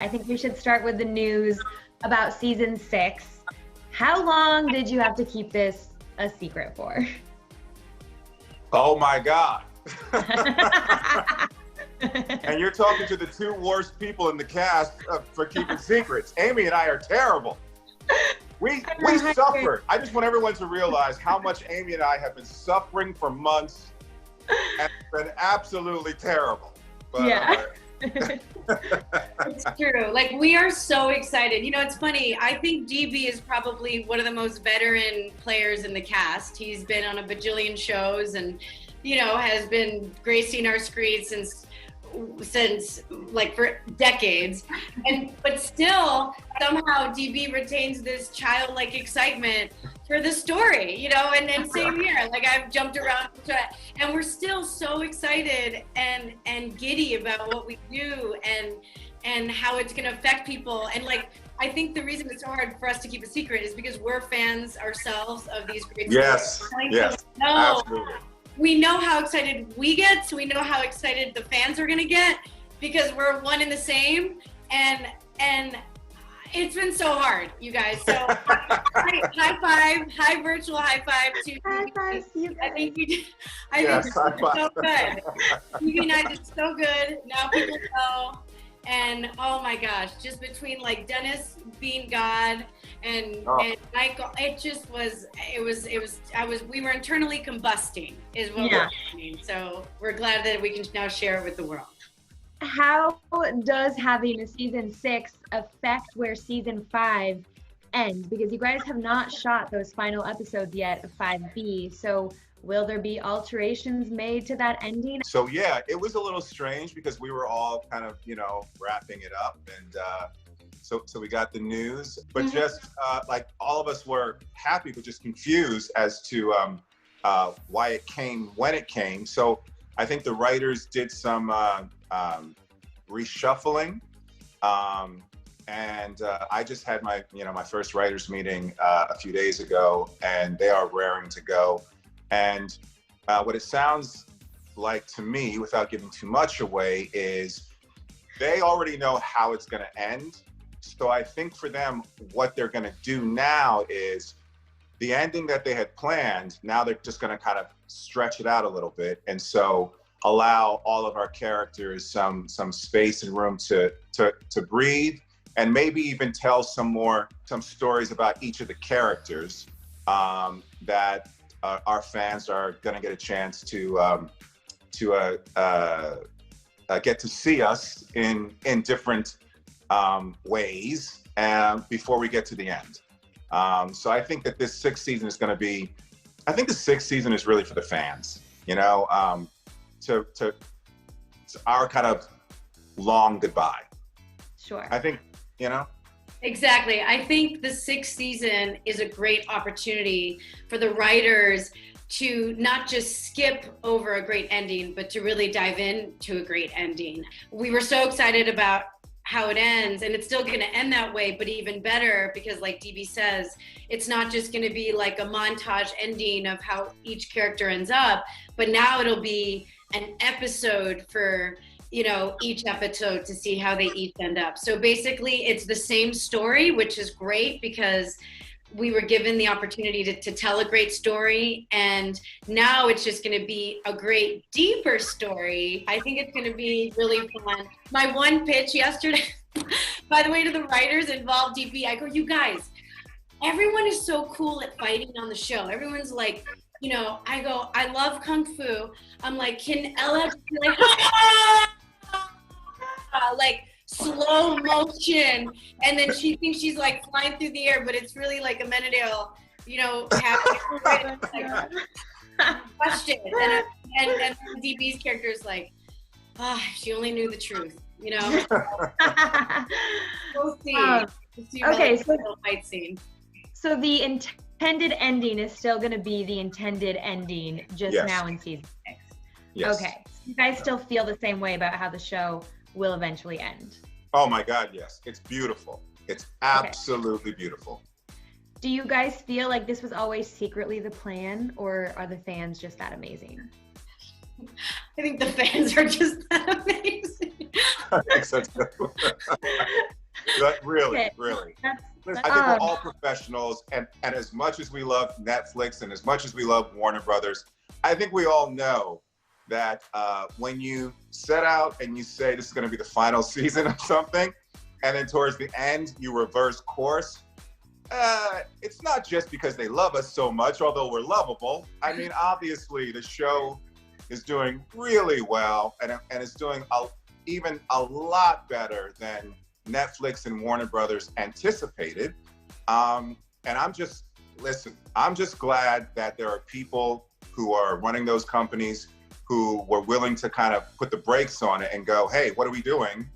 I think we should start with the news about season 6. How long did you have to keep this a secret for? Oh my God. And you're talking to the two worst people in the cast for keeping secrets. Aimee and I are terrible. We suffered. I just want everyone to realize how much Aimee and I have been suffering for months, and it's been absolutely terrible. But, yeah. It's true. Like, we are so excited. You know, it's funny. I think DB is probably one of the most veteran players in the cast. He's been on a bajillion shows and, you know, has been gracing our screens since like for decades, but still somehow DB retains this childlike excitement for the story, you know, and same here. Like, I've jumped around and we're still so excited and giddy about what we do and how it's going to affect people. And like, I think the reason it's so hard for us to keep a secret is because we're fans ourselves of these great yes, stories. Yes, absolutely. We know how excited we get, so we know how excited the fans are gonna get, because we're one and the same, and it's been so hard, you guys. So high five, high virtual high five to High five to you guys. I think you did. I think it's so good. TV Night is so good. Now people know. And oh my gosh, just between like Dennis being God and Michael, we were internally combusting is what we're doing. So we're glad that we can now share it with the world. How does having a season 6 affect where season 5 ends? Because you guys have not shot those final episodes yet of 5B. So will there be alterations made to that ending? So yeah, it was a little strange because we were all kind of, you know, wrapping it up, and so we got the news, but just like all of us were happy but just confused as to why it came when it came. So I think the writers did some reshuffling, and I just had my first writers meeting a few days ago, and they are raring to go. And what it sounds like to me, without giving too much away, is they already know how it's going to end. So I think for them, what they're going to do now is the ending that they had planned, now they're just going to kind of stretch it out a little bit. And so allow all of our characters some space and room to breathe, and maybe even tell some stories about each of the characters that our fans are going to get a chance to get to see us in different ways before we get to the end. So I think that this 6th season is going to be, I think the 6th season is really for the fans, you know, to our kind of long goodbye. Sure. I think, you know. Exactly. I think the 6th season is a great opportunity for the writers to not just skip over a great ending, but to really dive into a great ending. We were so excited about how it ends, and it's still going to end that way, but even better, because like DB says, it's not just going to be like a montage ending of how each character ends up, but now it'll be an episode for, you know, each episode to see how they each end up. So basically it's the same story, which is great because we were given the opportunity to tell a great story, and now it's just going to be a great deeper story. I think it's going to be really fun. My one pitch yesterday, by the way, to the writers involved DB, I go, you guys, everyone is so cool at fighting on the show. Everyone's like, you know, I go, I love Kung Fu. I'm like, can Ella be like, like slow motion, and then she thinks she's like flying through the air, but it's really like a Menadale, you know, happening. Question. And DB's character is like, she only knew the truth, you know. We'll see. Okay, so fight scene. So the intended ending is still going to be the intended ending, just now in season 6. Yes. Okay. So you guys still feel the same way about how the show will eventually end? Oh my God, yes. It's beautiful. It's absolutely beautiful. Do you guys feel like this was always secretly the plan, or are the fans just that amazing? I think the fans are just that amazing. I think so too. But really, Okay. really. That's, Listen, I think we're all professionals, and as much as we love Netflix and as much as we love Warner Brothers, I think we all know that when you set out and you say this is going to be the final season of something, and then towards the end you reverse course, it's not just because they love us so much, although we're lovable. I mean, obviously the show is doing really well, and it's doing even a lot better than Netflix and Warner Brothers anticipated. And I'm just glad that there are people who are running those companies who were willing to kind of put the brakes on it and go, hey, what are we doing?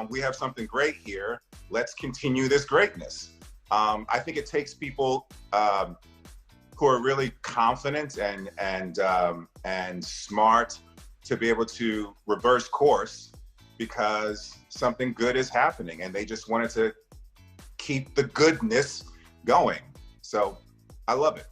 We have something great here. Let's continue this greatness. I think it takes people who are really confident and smart to be able to reverse course because something good is happening and they just wanted to keep the goodness going. So I love it.